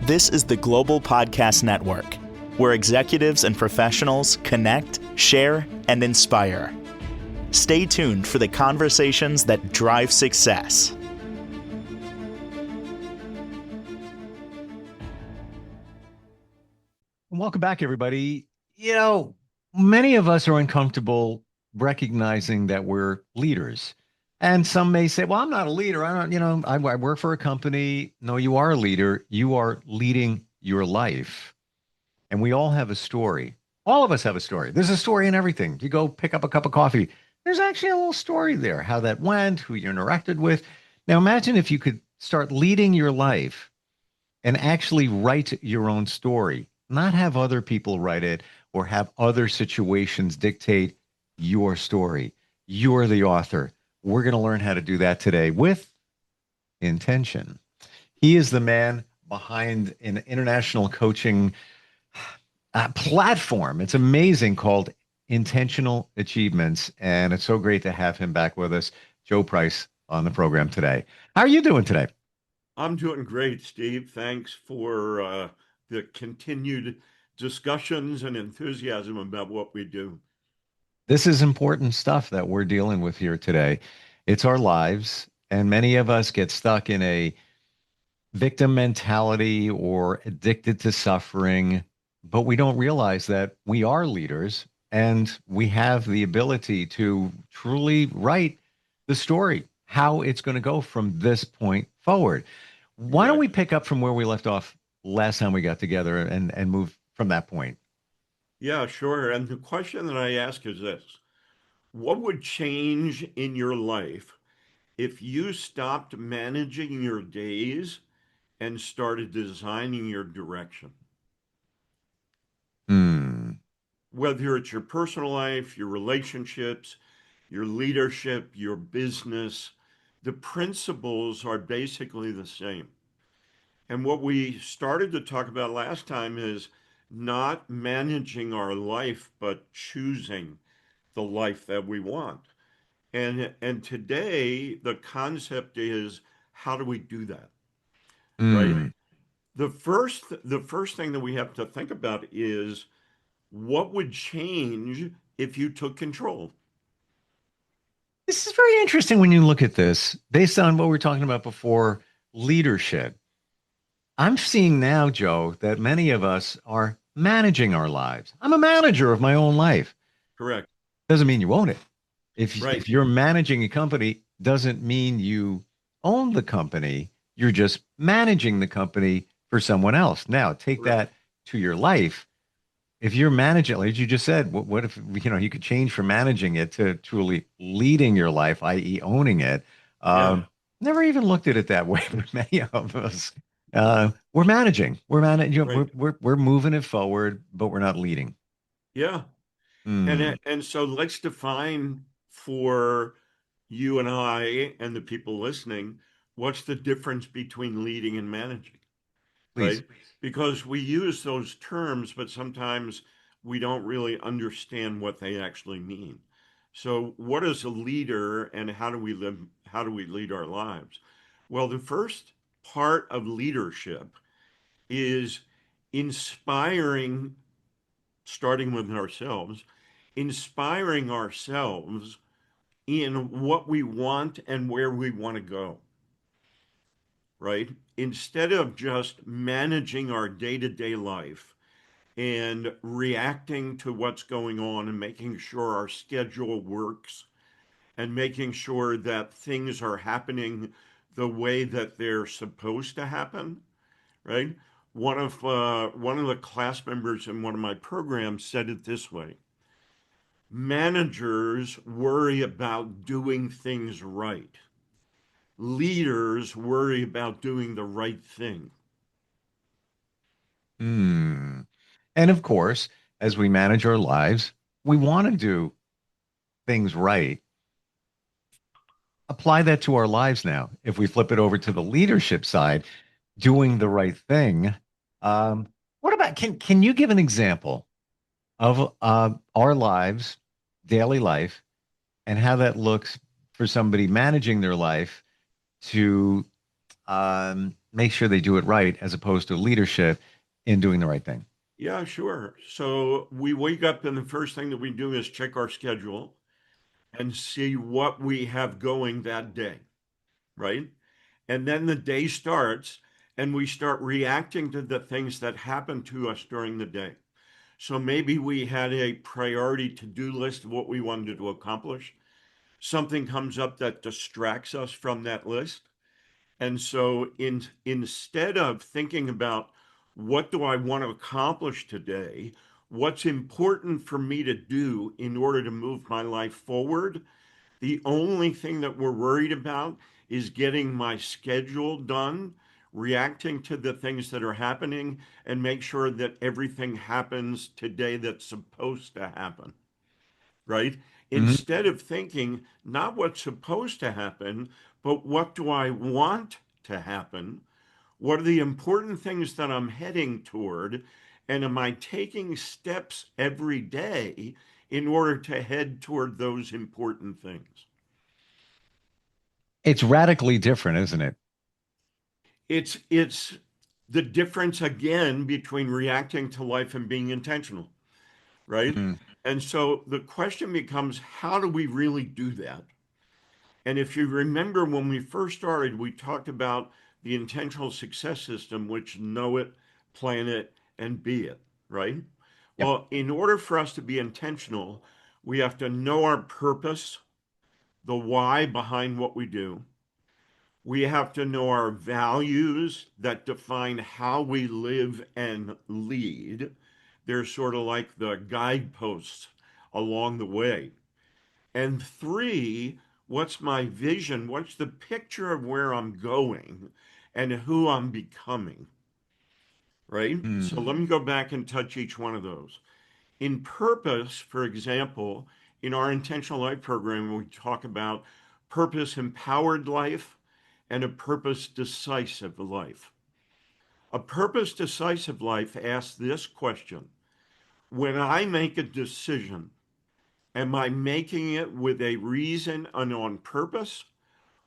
This is the Global Podcast Network, where executives and professionals connect, share, and inspire. Stay tuned for the conversations that drive success. Welcome back, everybody. You know, many of us are uncomfortable recognizing that we're leaders. And some may say, well, I'm not a leader. I work for a company. No, you are a leader. You are leading your life. And we all have a story. All of us have a story. There's a story in everything. You go pick up a cup of coffee. There's actually a little story there, how that went, who you interacted with. Now, imagine if you could start leading your life and actually write your own story, not have other people write it or have other situations dictate your story. You're the author. We're going to learn how to do that today with intention. He is the man behind an international coaching platform. It's amazing, called Intentional Achievements. And it's so great to have him back with us, Joe Price, on the program today. How are you doing today? I'm doing great, Steve. Thanks for the continued discussions and enthusiasm about what we do. This is important stuff that we're dealing with here today. It's our lives, and many of us get stuck in a victim mentality or addicted to suffering, but we don't realize that we are leaders and we have the ability to truly write the story, how it's going to go from this point forward. Why don't we pick up from where we left off last time we got together and move from that point? Yeah, sure. And the question that I ask is this: what would change in your life if you stopped managing your days and started designing your direction? Whether it's your personal life, your relationships, your leadership, your business, the principles are basically the same. And what we started to talk about last time is not managing our life, but choosing the life that we want. And today the concept is, how do we do that? Right? The first thing that we have to think about is, what would change if you took control? This is very interesting when you look at this based on what we were talking about before, leadership. I'm seeing now, Joe, that many of us are managing our lives. I'm a manager of my own life. Correct. Doesn't mean you own it. Right. If you're managing a company, doesn't mean you own the company. You're just managing the company for someone else. Now, take Correct. that to your life. If you're managing, like you just said, what if you could change from managing it to truly leading your life, i.e., owning it? Yeah. Never even looked at it that way, but many of us we're managing. We're managing. Right. We're moving it forward, but we're not leading. Yeah. And so let's define for you and I and the people listening, what's the difference between leading and managing, Please. right? Because we use those terms, but sometimes we don't really understand what they actually mean. So what is a leader, and how do we live, how do we lead our lives? Well, the first part of leadership is inspiring, starting with ourselves, inspiring ourselves in what we want and where we want to go, right? Instead of just managing our day-to-day life and reacting to what's going on and making sure our schedule works and making sure that things are happening the way that they're supposed to happen, right? One of the class members in one of my programs said it this way: managers worry about doing things right. Leaders worry about doing the right thing. And of course, as we manage our lives, we want to do things right. Apply that to our lives now. If we flip it over to the leadership side, doing the right thing. What about, can you give an example of our lives, daily life, and how that looks for somebody managing their life to make sure they do it right as opposed to leadership in doing the right thing? Yeah, sure. So we wake up and the first thing that we do is check our schedule and see what we have going that day, right? And then the day starts and we start reacting to the things that happen to us during the day. So maybe we had a priority to-do list of what we wanted to accomplish. Something comes up that distracts us from that list. And so instead of thinking about what do I want to accomplish today, what's important for me to do in order to move my life forward, the only thing that we're worried about is getting my schedule done, reacting to the things that are happening, and make sure that everything happens today that's supposed to happen, right? Mhm. Instead of thinking not what's supposed to happen, but what do I want to happen? What are the important things that I'm heading toward? And am I taking steps every day in order to head toward those important things? It's radically different, isn't it? It's the difference again between reacting to life and being intentional, right? Mm. And so the question becomes, how do we really do that? And if you remember when we first started, we talked about the intentional success system, which know it, plan it, and be it, right? Yep. Well, in order for us to be intentional, we have to know our purpose, the why behind what we do. We have to know our values that define how we live and lead. They're sort of like the guideposts along the way. And three, what's my vision? What's the picture of where I'm going and who I'm becoming? Right? So Mm. let me go back and touch each one of those. In purpose, for example, in our intentional life program, we talk about purpose empowered life and a purpose decisive life. A purpose decisive life asks this question: when I make a decision, am I making it with a reason and on purpose,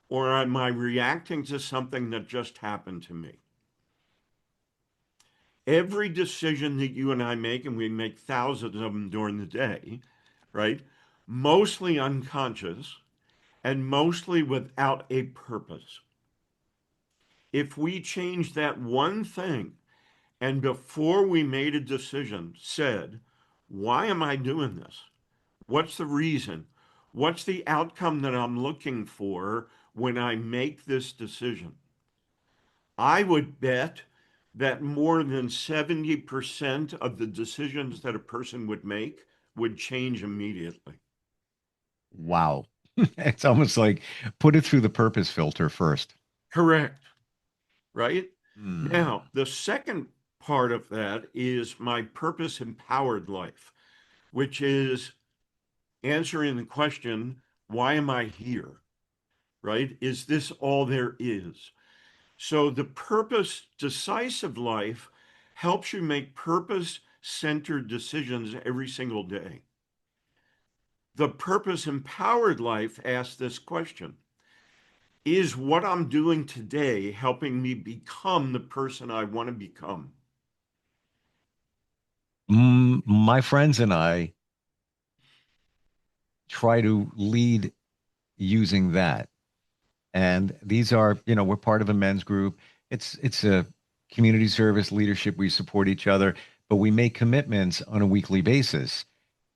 or am I reacting to something that just happened to me? Every decision that you and I make, and we make thousands of them during the day, right? Mostly unconscious and mostly without a purpose. If we change that one thing and before we made a decision said, why am I doing this? What's the reason? What's the outcome that I'm looking for when I make this decision? I would bet that more than 70% of the decisions that a person would make would change immediately. Wow. It's almost like put it through the purpose filter first. Correct, right? Mm. Now, the second part of that is my purpose empowered life, which is answering the question, why am I here? Right? Is this all there is? So the purpose decisive life helps you make purpose centered decisions every single day. The purpose empowered life asks this question: is what I'm doing today helping me become the person I want to become? My friends and I try to lead using that. And these are, we're part of a men's group. It's a community service leadership. We support each other, but we make commitments on a weekly basis.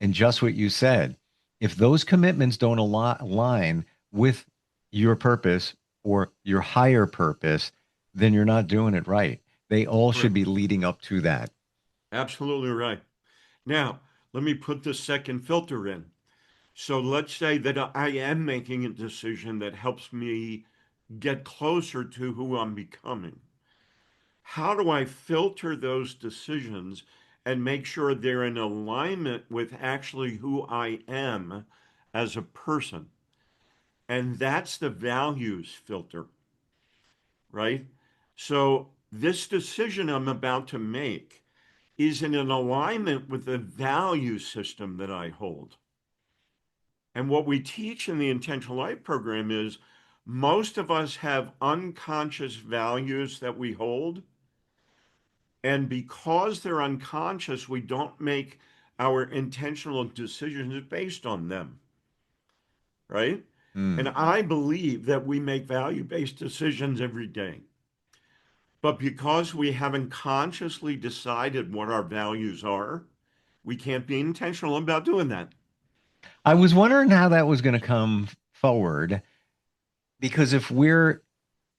And just what you said, if those commitments don't align with your purpose or your higher purpose, then you're not doing it right. They all should Correct. be leading up to that. Absolutely right. Now, let me put the second filter in. So let's say that I am making a decision that helps me get closer to who I'm becoming. How do I filter those decisions and make sure they're in alignment with actually who I am as a person? And that's the values filter, right? So this decision I'm about to make is in an alignment with the value system that I hold. And what we teach in the Intentional Life program is Most of us have unconscious values that we hold. And because they're unconscious, we don't make our intentional decisions based on them, right? And Mm. I believe that we make value-based decisions every day. But because we haven't consciously decided what our values are, we can't be intentional about doing that. I was wondering how that was going to come forward because if we're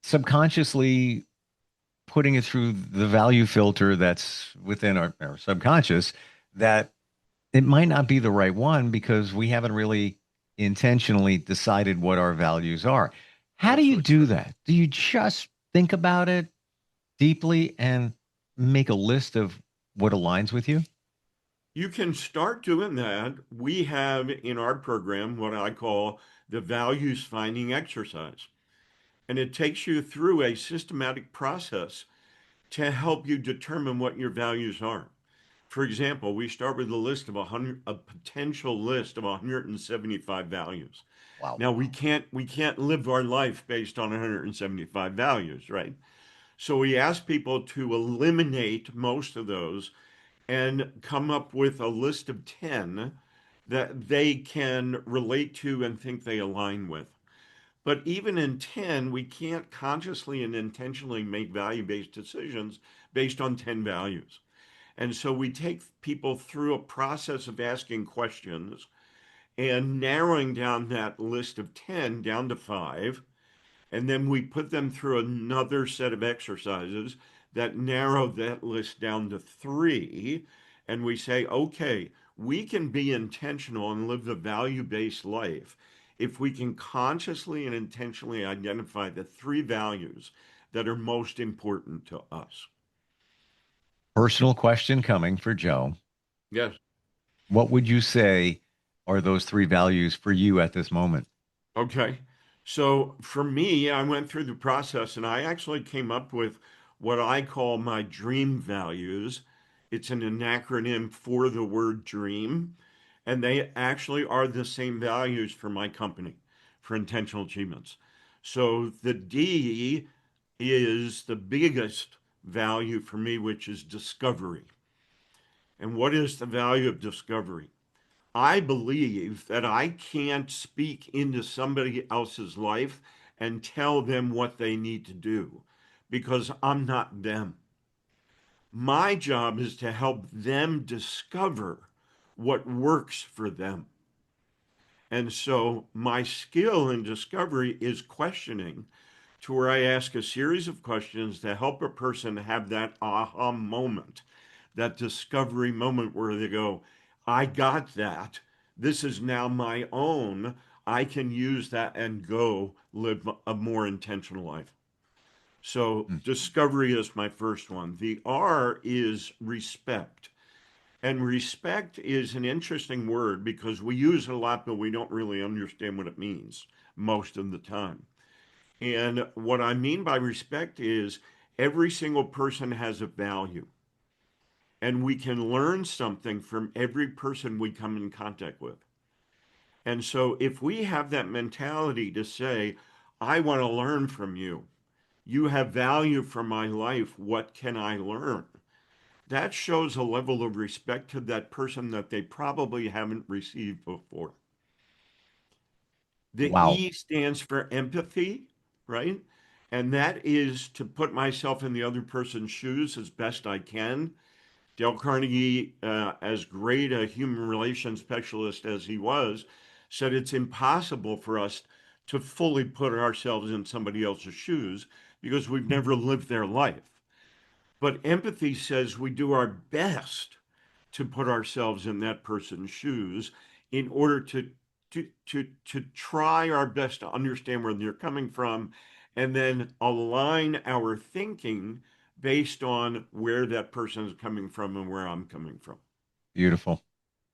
subconsciously putting it through the value filter that's within our subconscious, that it might not be the right one because we haven't really intentionally decided what our values are. How do you Absolutely do correct. that? Do you just think about it deeply and make a list of what aligns with you? You can start doing that. We have in our program what I call the values finding exercise. And it takes you through a systematic process to help you determine what your values are. For example, we start with a potential list of 175 values. Wow. Now we can't live our life based on 175 values, right? So we ask people to eliminate most of those and come up with a list of 10 that they can relate to and think they align with. But even in 10, we can't consciously and intentionally make value-based decisions based on 10 values. And so we take people through a process of asking questions and narrowing down that list of 10 down to five. And then we put them through another set of exercises that narrow that list down to three. And we say, okay, we can be intentional and live the value-based life if we can consciously and intentionally identify the three values that are most important to us. Personal question coming for Joe. Yes. What would you say are those three values for you at this moment? Okay. So for me, I went through the process and I actually came up with what I call my dream values. It's an acronym for the word dream, and they actually are the same values for my company, for intentional achievements. So the D is the biggest value for me, which is discovery. And what is the value of discovery? I believe that I can't speak into somebody else's life and tell them what they need to do because I'm not them. My job is to help them discover what works for them. And so my skill in discovery is questioning, to where I ask a series of questions to help a person have that aha moment, that discovery moment where they go, I got that. This is now my own. I can use that and go live a more intentional life. So, Mm. discovery is my first one. The R is respect. And respect is an interesting word because we use it a lot, but we don't really understand what it means most of the time. And what I mean by respect is every single person has a value, and we can learn something from every person we come in contact with. And so if we have that mentality to say, I want to learn from you, you have value for my life, what can I learn? That shows a level of respect to that person that they probably haven't received before. The Wow. E stands for empathy, right? And that is to put myself in the other person's shoes as best I can. Dale Carnegie, as great a human relations specialist as he was, said it's impossible for us to fully put ourselves in somebody else's shoes because we've never lived their life. But empathy says we do our best to put ourselves in that person's shoes in order to try our best to understand where they're coming from and then align our thinking based on where that person is coming from and where I'm coming from. Beautiful.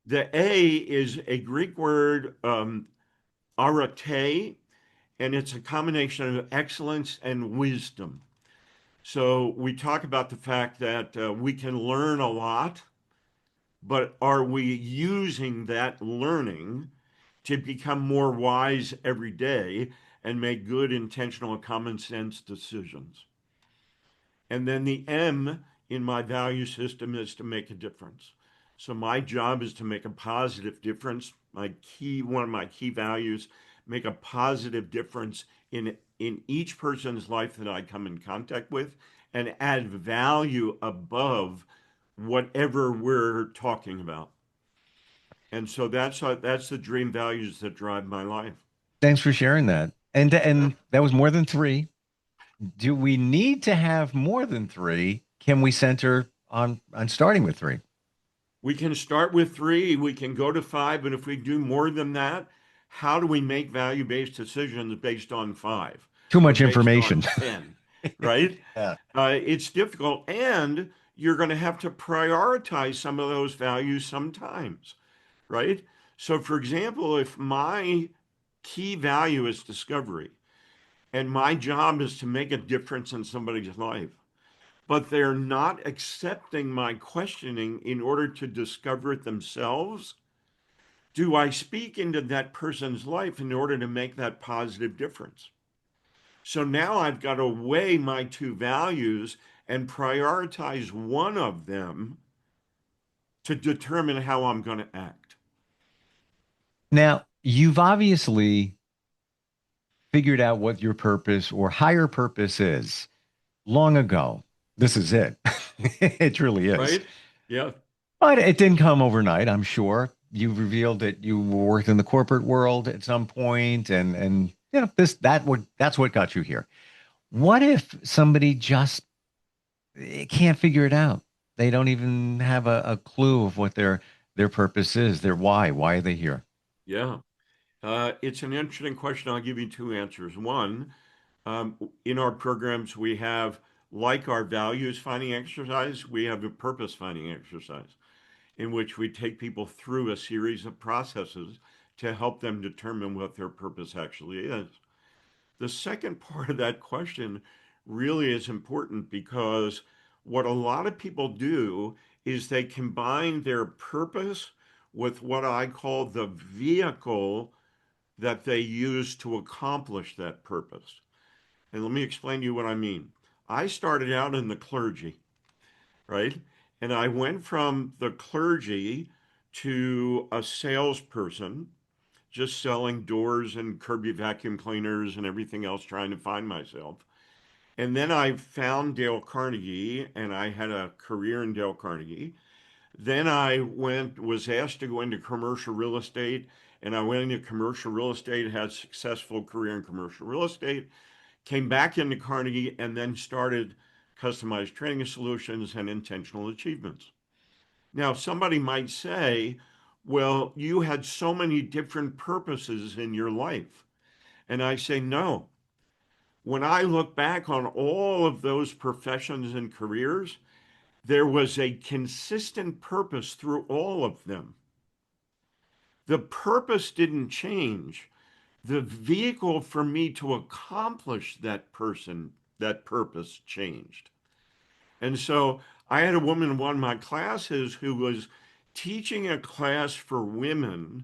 The A is a Greek word, arete, and it's a combination of excellence and wisdom. So we talk about the fact that we can learn a lot, but are we using that learning to become more wise every day and make good, intentional, common sense decisions. And then the M in my value system is to make a difference. So my job is to make a positive difference. One of my key values, make a positive difference in each person's life that I come in contact with, and add value above whatever we're talking about. And so that's the dream values that drive my life. Thanks for sharing that. And that was more than three. Do we need to have more than three? Can we center on starting with three? We can start with three, we can go to five, but if we do more than that, how do we make value-based decisions based on five Too or much based information. on 10, right? Yeah. It's difficult, and you're going to have to prioritize some of those values sometimes, right? So, for example, if my key value is discovery, and my job is to make a difference in somebody's life, but they're not accepting my questioning in order to discover it themselves, do I speak into that person's life in order to make that positive difference? So now I've got to weigh my two values and prioritize one of them to determine how I'm going to act. Now, you've obviously figured out what your purpose or higher purpose is long ago. This is it. It truly is. Right? Yeah. But it didn't come overnight, I'm sure. You've revealed that you worked in the corporate world at some point and that's what got you here. What if somebody just can't figure it out? They don't even have a clue of what their purpose is, their why. Why are they here? Yeah. It's an interesting question. I'll give you two answers. One, in our programs, we have, like our values finding exercise, we have a purpose finding exercise in which we take people through a series of processes to help them determine what their purpose actually is. The second part of that question really is important because what a lot of people do is they combine their purpose with what I call the vehicle that they use to accomplish that purpose. And let me explain to you what I mean. I started out in the clergy, right? And I went from the clergy to a salesperson, just selling doors and Kirby vacuum cleaners and everything else, trying to find myself. And then I found Dale Carnegie and I had a career in Dale Carnegie. Then was asked to go into commercial real estate, and I went into commercial real estate, had a successful career in commercial real estate, came back into Carnegie, and then started customized training solutions and intentional achievements. Now, somebody might say, well, you had so many different purposes in your life. And I say, no. When I look back on all of those professions and careers, there was a consistent purpose through all of them. The purpose didn't change. The vehicle for me to accomplish that purpose changed. And so I had a woman in one of my classes who was teaching a class for women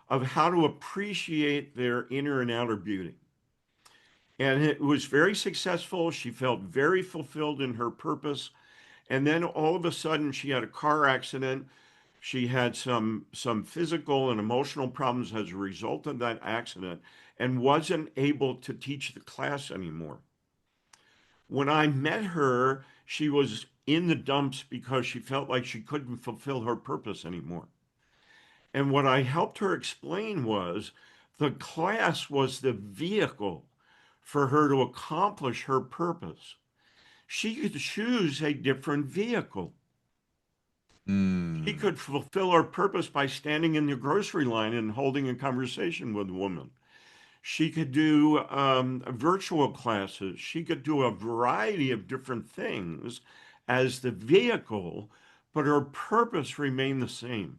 of how to appreciate their inner and outer beauty. And it was very successful. She felt very fulfilled in her purpose. And then all of a sudden she had a car accident. She had some physical and emotional problems as a result of that accident and wasn't able to teach the class anymore. When I met her, she was in the dumps because she felt like she couldn't fulfill her purpose anymore. And what I helped her explain was the class was the vehicle for her to accomplish her purpose. She could choose a different vehicle. She Mm. could fulfill her purpose by standing in the grocery line and holding a conversation with a woman. She could do virtual classes. She could do a variety of different things as the vehicle, but her purpose remained the same.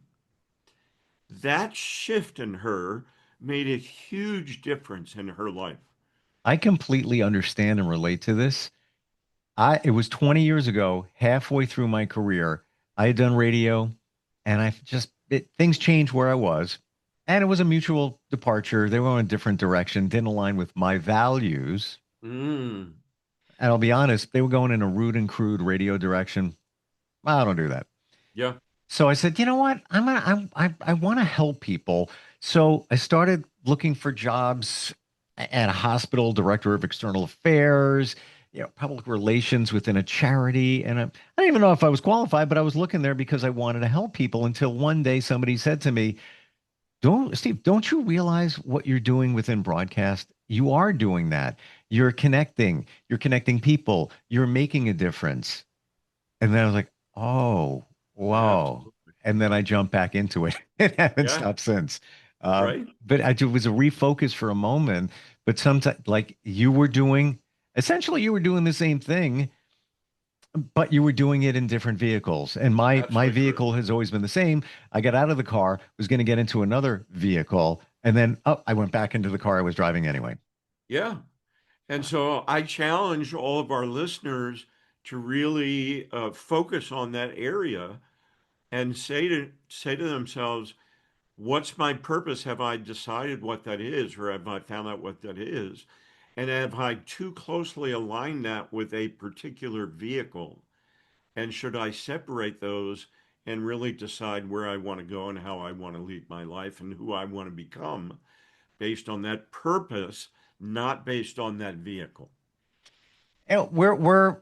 That shift in her made a huge difference in her life. I completely understand and relate to this. It was 20 years ago, halfway through my career. I had done radio and things changed where I was. And it was a mutual departure. They were on a different direction, didn't align with my values. Mm. And I'll be honest, they were going in a rude and crude radio direction. I don't do that. Yeah. So I said, you know what? I want to help people. So I started looking for jobs at a hospital, director of external affairs, public relations within a charity. And I didn't even know if I was qualified, but I was looking there because I wanted to help people until one day somebody said to me, don't you realize what you're doing within broadcast? You are doing that. You're connecting people, you're making a difference. And then I was like, oh, whoa. Absolutely. And then I jumped back into it and haven't Yeah. stopped since. Right. It was a refocus for a moment. But sometimes, like you were doing, essentially, you were doing the same thing, but you were doing it in different vehicles. And my Absolutely true. vehicle has always been the same. I got out of the car, was going to get into another vehicle, and then I went back into the car I was driving anyway. Yeah. And so I challenge all of our listeners to really focus on that area and say to themselves, what's my purpose? Have I decided what that is, or have I found out what that is? And have I too closely aligned that with a particular vehicle? And should I separate those and really decide where I want to go and how I want to lead my life and who I want to become based on that purpose, not based on that vehicle? And we're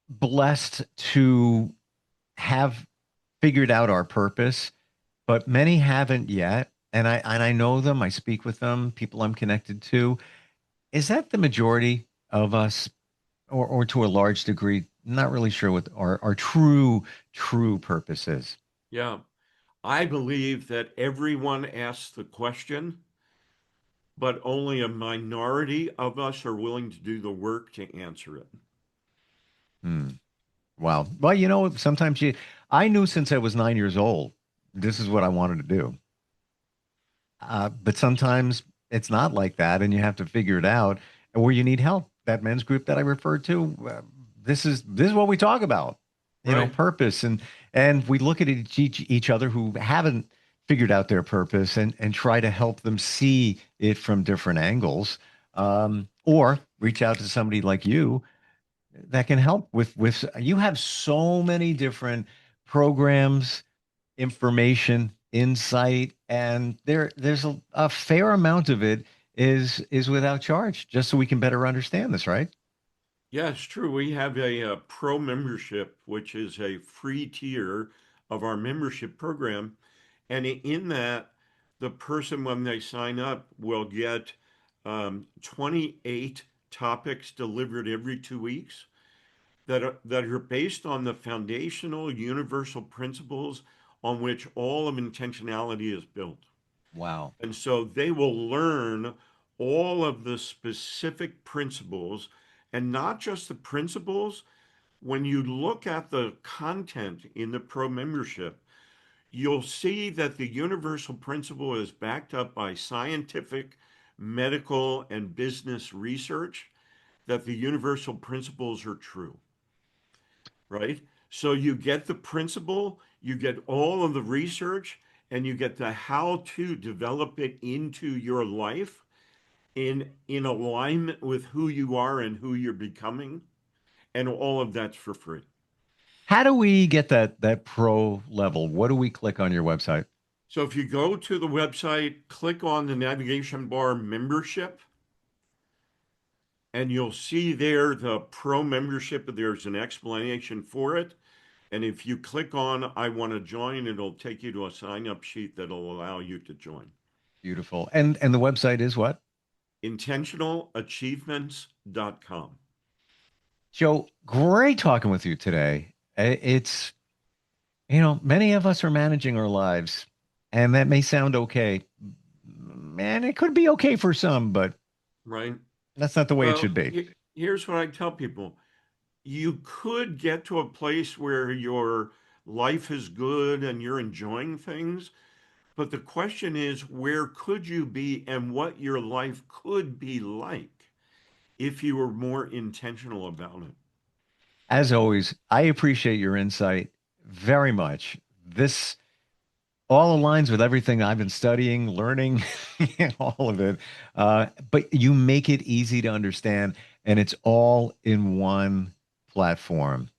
blessed to have figured out our purpose, but many haven't yet. And I know them. I speak with them. People I'm connected to. Is that the majority of us, or to a large degree? Not really sure what our true purpose is. Yeah. I believe that everyone asks the question, but only a minority of us are willing to do the work to answer it. Hmm. Wow. Well, sometimes I knew since I was 9 years old, this is what I wanted to do. But sometimes it's not like that, and you have to figure it out. And where you need help, that men's group that I referred to, this is what we talk about, Right. purpose, and we look at each other who haven't figured out their purpose and try to help them see it from different angles, or reach out to somebody like you that can help with. You have so many different programs, information, insight, and there's a fair amount of it is without charge, just so we can better understand this, right? Yeah, it's true. We have a pro membership, which is a free tier of our membership program. And in that, the person, when they sign up, will get 28 topics delivered every 2 weeks that are based on the foundational universal principles on which all of intentionality is built. Wow. And so they will learn all of the specific principles and not just the principles. When you look at the content in the pro membership, you'll see that the universal principle is backed up by scientific, medical, and business research, that the universal principles are true, right? So you get the principle, you get all of the research, and you get the how to develop it into your life in alignment with who you are and who you're becoming, and all of that's for free. How do we get that pro level? What do we click on your website? So if you go to the website, click on the navigation bar membership, and you'll see there the pro membership. There's an explanation for it. And if you click on I want to join, it'll take you to a sign up sheet that'll allow you to join. Beautiful. And the website is what? Intentionalachievements.com. Joe, great talking with you today. It's, many of us are managing our lives, and that may sound okay. Man, it could be okay for some, but Right? that's not the way it Well, should be. here's what I tell people. You could get to a place where your life is good and you're enjoying things, but the question is, where could you be and what your life could be like if you were more intentional about it? As always, I appreciate your insight very much. This all aligns with everything I've been studying, learning, all of it. But you make it easy to understand, and it's all in one platform.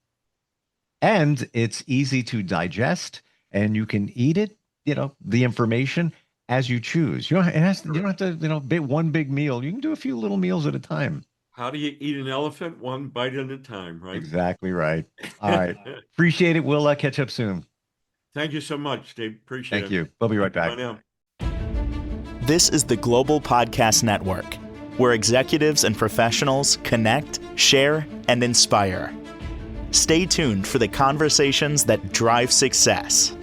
And it's easy to digest, and you can eat it, the information as you choose. You don't have to, one big meal. You can do a few little meals at a time. How do you eat an elephant? One bite at a time, right? Exactly right. All right. Appreciate it. We'll catch up soon. Thank you so much, Dave. Appreciate it. Thank you. We'll be right back. Bye now. This is the Global Podcast Network, where executives and professionals connect, share, and inspire. Stay tuned for the conversations that drive success.